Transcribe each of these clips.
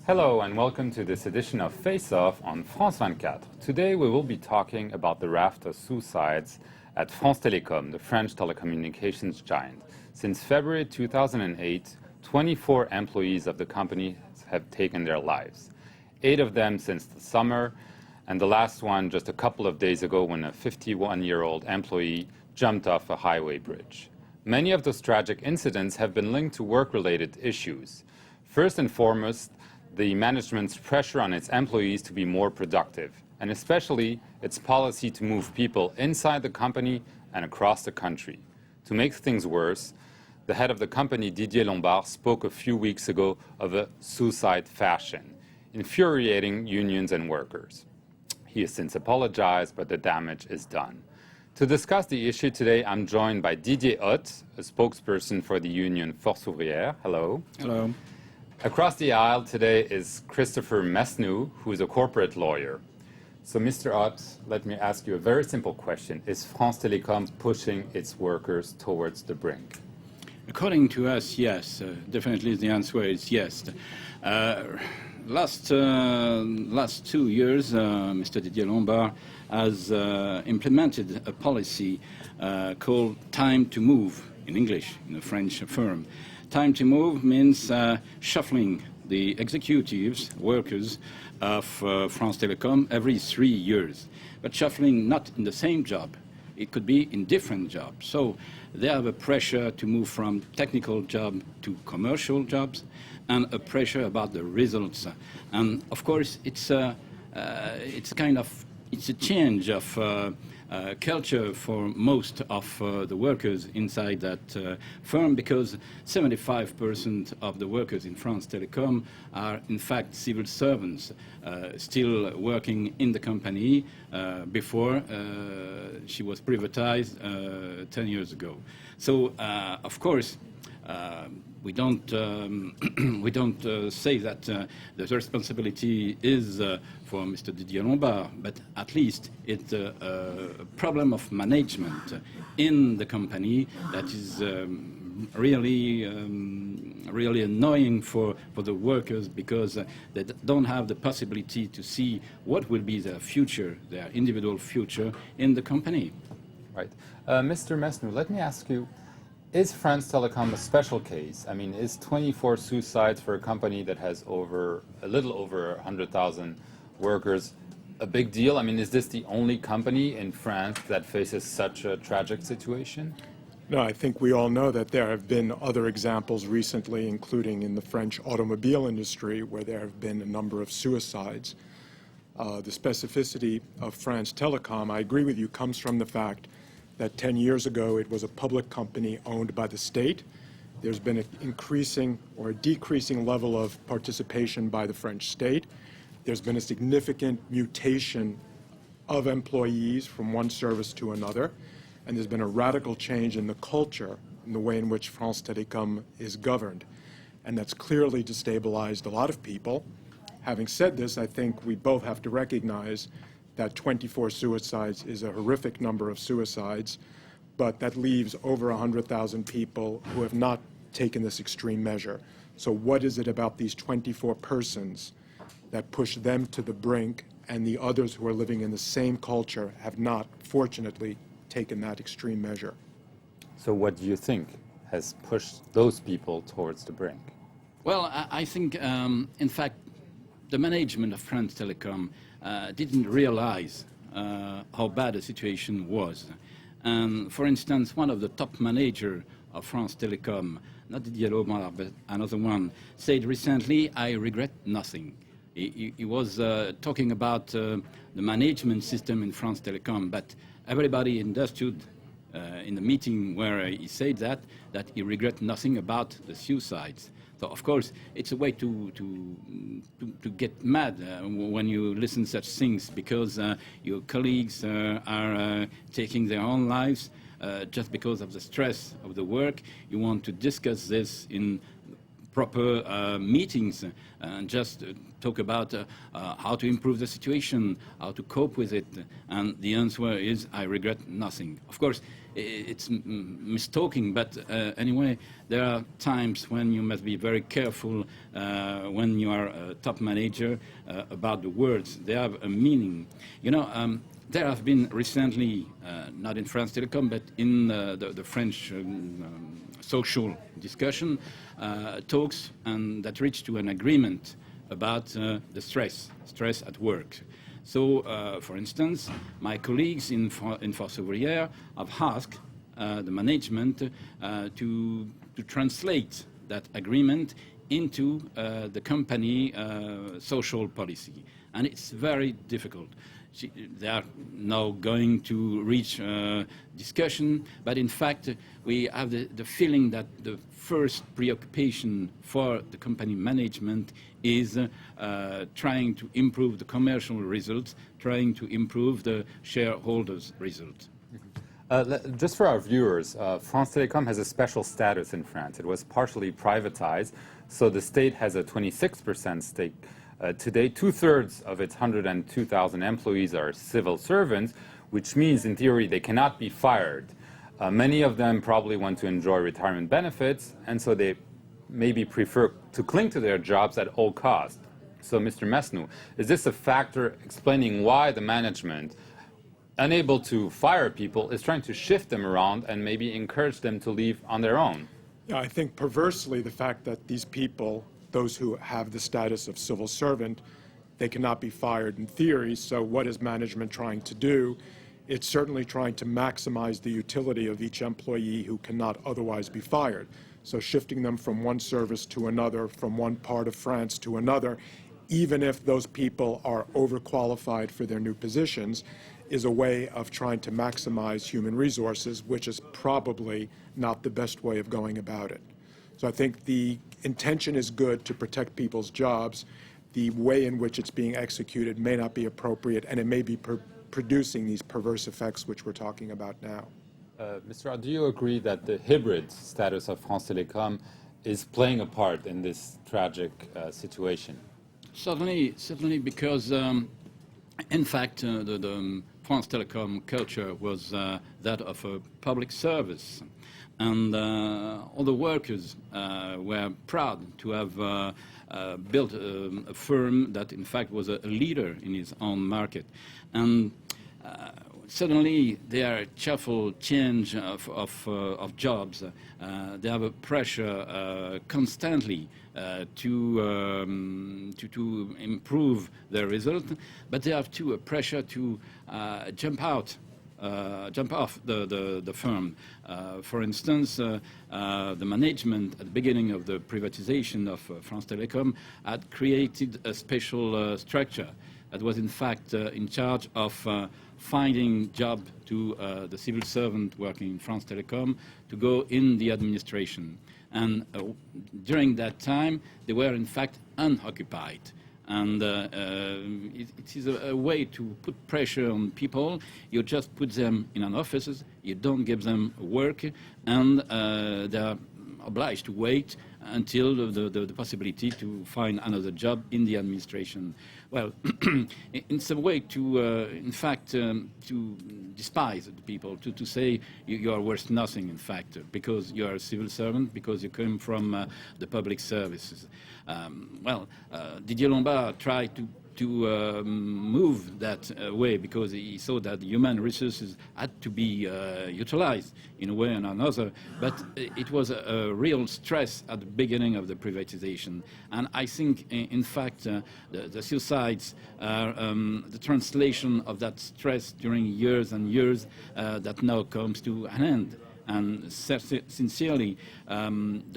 Hello and welcome to this edition of Face Off on France 24. Today we will be talking about the raft of suicides at France Telecom, the French telecommunications giant. Since February 2008, 24 employees of the company have taken their lives. 8 of them since the summer, and the last one just a couple of days ago when a 51-year-old employee jumped off a highway bridge. Many of those tragic incidents have been linked to work-related issues. First and foremost, the management's pressure on its employees to be more productive, and especially its policy to move people inside the company and across the country. To make things worse, the head of the company, Didier Lombard, spoke a few weeks ago of a suicide fashion, infuriating unions and workers. He has since apologized, but the damage is done. To discuss the issue today, I'm joined by Didier Hott, a spokesperson for the union Force Ouvrière. Hello. Hello. Across the aisle today is Christopher Mesnou, who is a corporate lawyer. So, Mr. Hott, let me ask you a very simple question. Is France Telecom pushing its workers towards the brink? According to us, yes. Definitely the answer is yes. Last 2 years, Mr. Didier Lombard has implemented a policy called Time to Move, in English, in a French firm. Time to move means shuffling the executives, workers of France Telecom every 3 years, but shuffling not in the same job. It could be in different jobs. So they have a pressure to move from technical job to commercial jobs, and a pressure about the results. And of course, it's a change of culture for most of the workers inside that firm, because 75% of the workers in France Telecom are in fact civil servants, still working in the company before she was privatized 10 years ago. So of course, we don't say that the responsibility is for Mr. Didier Lombard, but at least it's a problem of management in the company that is really annoying for the workers, because they don't have the possibility to see what will be their future, their individual future in the company. Right. Mr. Mesnou, let me ask you, is France Telecom a special case? I mean, is 24 suicides for a company that has a little over 100,000 workers a big deal? I mean, is this the only company in France that faces such a tragic situation? No, I think we all know that there have been other examples recently, including in the French automobile industry, where there have been a number of suicides. The specificity of France Telecom, I agree with you, comes from the fact that 10 years ago it was a public company owned by the state. There's been an increasing or a decreasing level of participation by the French state. There's been a significant mutation of employees from one service to another, and there's been a radical change in the culture, in the way in which France Telecom is governed. And that's clearly destabilized a lot of people. Having said this, I think we both have to recognize that 24 suicides is a horrific number of suicides, but that leaves over 100,000 people who have not taken this extreme measure. So what is it about these 24 persons that push them to the brink, and the others who are living in the same culture have not, fortunately, taken that extreme measure? So what do you think has pushed those people towards the brink? Well, I think, in fact, the management of France Telecom didn't realize how bad the situation was. And for instance, one of the top managers of France Telecom, not Didier Lombard, but another one, said recently, "I regret nothing." He was talking about the management system in France Telecom, but everybody understood in the meeting where he said that he regret nothing about the suicides. So, of course, it's a way to get mad when you listen to such things, because your colleagues are taking their own lives just because of the stress of the work. You want to discuss this in proper meetings and just talk about how to improve the situation, how to cope with it. And the answer is, I regret nothing. Of course, it's mistalking, but anyway, there are times when you must be very careful when you are a top manager about the words. They have a meaning. You know, there have been recently, not in France Telecom, but in the French social discussion, talks and that reached to an agreement about the stress at work. So, for instance, my colleagues in Force Ouvrière have asked the management to translate that agreement into the company social policy. And it's very difficult. They are now going to reach discussion, but in fact, we have the feeling that the first preoccupation for the company management is trying to improve the commercial results, trying to improve the shareholders' results. Just for our viewers, France Telecom has a special status in France. It was partially privatized, so the state has a 26% stake. Today, 2/3 of its 102,000 employees are civil servants, which means, in theory, they cannot be fired. Many of them probably want to enjoy retirement benefits, and so they maybe prefer to cling to their jobs at all costs. So, Mr. Mesnou, is this a factor explaining why the management, unable to fire people, is trying to shift them around and maybe encourage them to leave on their own? Yeah, I think perversely the fact that these people, those who have the status of civil servant, they cannot be fired in theory. So what is management trying to do? It's certainly trying to maximize the utility of each employee who cannot otherwise be fired. So shifting them from one service to another, from one part of France to another, even if those people are overqualified for their new positions, is a way of trying to maximize human resources, which is probably not the best way of going about it. So I think the intention is good to protect people's jobs. The way in which it's being executed may not be appropriate, and it may be producing these perverse effects which we're talking about now. Mr. Rod, do you agree that the hybrid status of France Telecom is playing a part in this tragic situation? Certainly, because in fact the France Telecom culture was that of a public service. And all the workers were proud to have built a firm that, in fact, was a leader in its own market. And suddenly, there are cheerful change of jobs. They have a pressure constantly to improve their result, but they have too a pressure to jump off the firm. For instance, the management at the beginning of the privatization of France Telecom had created a special structure that was in fact in charge of finding job to the civil servant working in France Telecom to go in the administration. And during that time, they were in fact unoccupied. And it is a way to put pressure on people. You just put them in an office, you don't give them work, and they are obliged to wait until the possibility to find another job in the administration. Well, it's a way to, in fact, to despise the people, to say you are worth nothing, in fact, because you are a civil servant, because you come from the public services. Didier Lombard tried to move that way because he saw that human resources had to be utilized in a way or another, but it was a real stress at the beginning of the privatization. And I think, in fact, the suicides are the translation of that stress during years and years that now comes to an end. And sincerely, the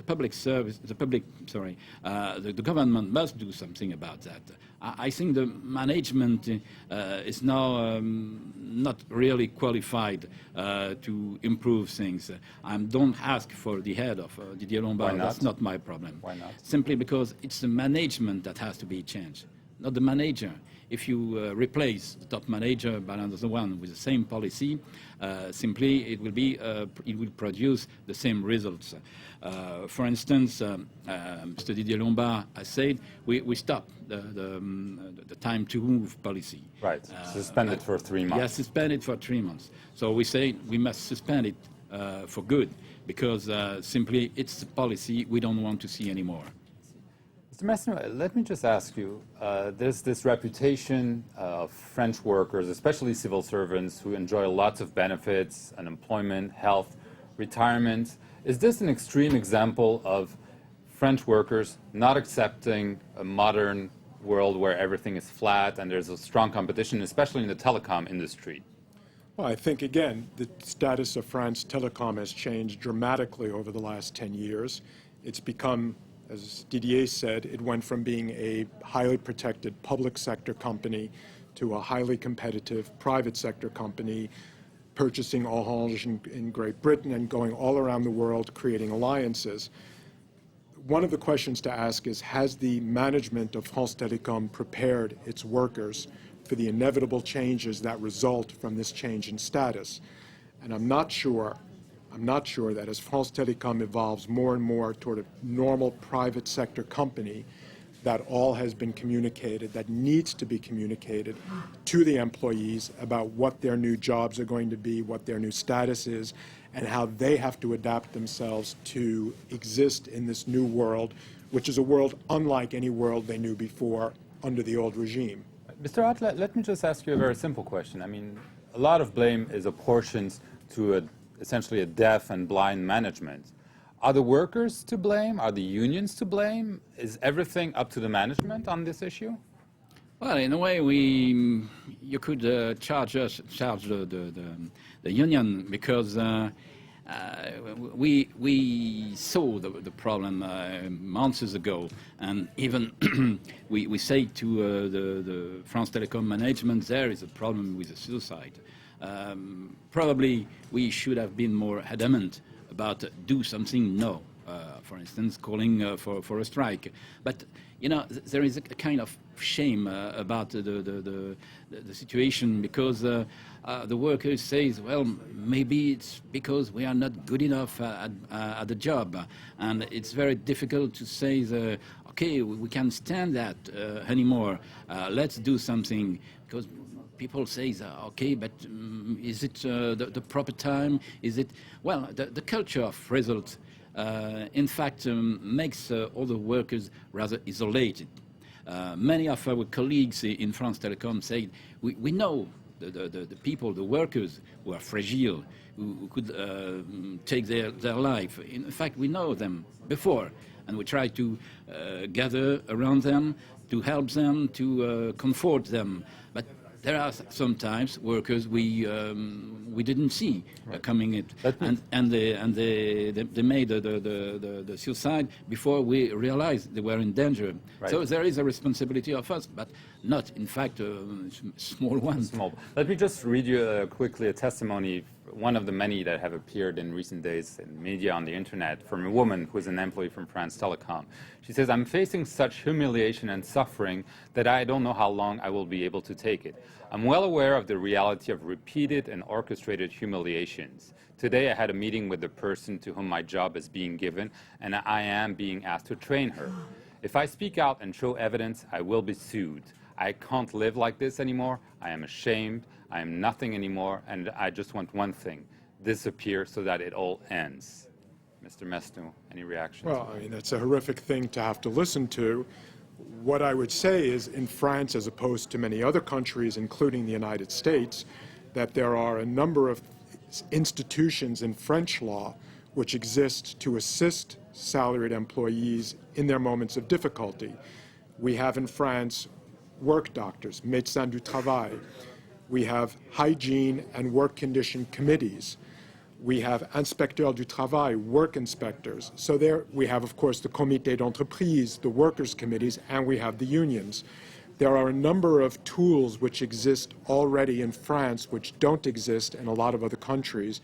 government must do something about that. I think the management is now not really qualified to improve things. I don't ask for the head of Didier Lombard. Why not? That's not my problem. Why not? Simply because it's the management that has to be changed, not the manager. if you replace the top manager by another one with the same policy, simply it will produce the same results. For instance, Mr. Didier Lombard has said we stop the time to move policy. Right, suspend it for 3 months. Yes, suspend it for 3 months. So we say we must suspend it for good, because simply it's a policy we don't want to see anymore. Mr. Messner, let me just ask you, there's this reputation of French workers, especially civil servants, who enjoy lots of benefits, unemployment, health, retirement. Is this an extreme example of French workers not accepting a modern world where everything is flat and there's a strong competition, especially in the telecom industry? Well, I think, again, the status of France Telecom has changed dramatically over the last 10 years. It's become, as Didier said, it went from being a highly protected public sector company to a highly competitive private sector company, purchasing Orange in Great Britain and going all around the world creating alliances. One of the questions to ask is, has the management of France Telecom prepared its workers for the inevitable changes that result from this change in status? And I'm not sure that as France Telecom evolves more and more toward a normal private sector company, that all has been communicated, that needs to be communicated to the employees about what their new jobs are going to be, what their new status is, and how they have to adapt themselves to exist in this new world, which is a world unlike any world they knew before under the old regime. Mr. Ott, let me just ask you a very simple question. I mean, a lot of blame is apportioned to essentially a deaf and blind management. Are the workers to blame? Are the unions to blame? Is everything up to the management on this issue? Well, in a way, you could charge the union, because we saw the problem months ago, and even we say to the France Telecom management, there is a problem with the suicide. Probably we should have been more adamant about do something now, for instance, calling for a strike. But you know, there is a kind of shame about the situation, because the workers say, well, maybe it's because we are not good enough at the job, and it's very difficult to say, okay, we can't stand that anymore. Let's do something, because people say, okay, but is it the proper time? Is it, well, the culture of results, in fact, makes all the workers rather isolated. Many of our colleagues in France Telecom say, we know the people, the workers who are fragile, who could take their life. In fact, we know them before, and we try to gather around them, to help them, to comfort them. But there are sometimes workers we didn't see coming in, and they made the suicide before we realized they were in danger. Right. So there is a responsibility of us, but not, in fact, a small one. Small. Let me just read you quickly a testimony, one of the many that have appeared in recent days in media on the internet, from a woman who is an employee from France Telecom. She says, "I'm facing such humiliation and suffering that I don't know how long I will be able to take it. I'm well aware of the reality of repeated and orchestrated humiliations. Today I had a meeting with the person to whom my job is being given, and I am being asked to train her. If I speak out and show evidence, I will be sued. I can't live like this anymore. I am ashamed. I am nothing anymore, and I just want one thing: disappear so that it all ends." Mr. Mesnou, any reaction? Well, I mean, that's a horrific thing to have to listen to. What I would say is, in France, as opposed to many other countries, including the United States, that there are a number of institutions in French law which exist to assist salaried employees in their moments of difficulty. We have in France work doctors, médecins du travail. We have hygiene and work condition committees. We have inspecteurs du travail, work inspectors. So there we have, of course, the comité d'entreprise, the workers' committees, and we have the unions. There are a number of tools which exist already in France, which don't exist in a lot of other countries,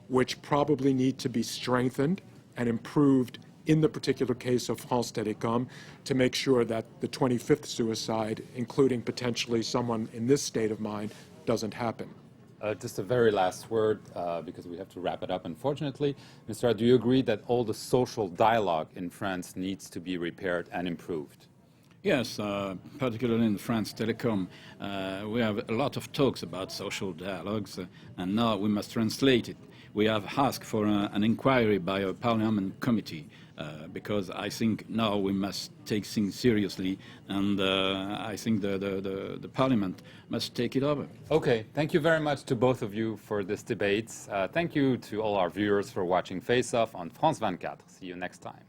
which probably need to be strengthened and improved in the particular case of France Telecom, to make sure that the 25th suicide, including potentially someone in this state of mind, doesn't happen. Just a very last word, because we have to wrap it up, unfortunately. Mr. Hart, do you agree that all the social dialogue in France needs to be repaired and improved? Yes, particularly in France Telecom, we have a lot of talks about social dialogues, and now we must translate it. We have asked for an inquiry by a parliament committee, because I think now we must take things seriously, and I think the parliament must take it over. Okay, thank you very much to both of you for this debate. Thank you to all our viewers for watching Face Off on France 24. See you next time.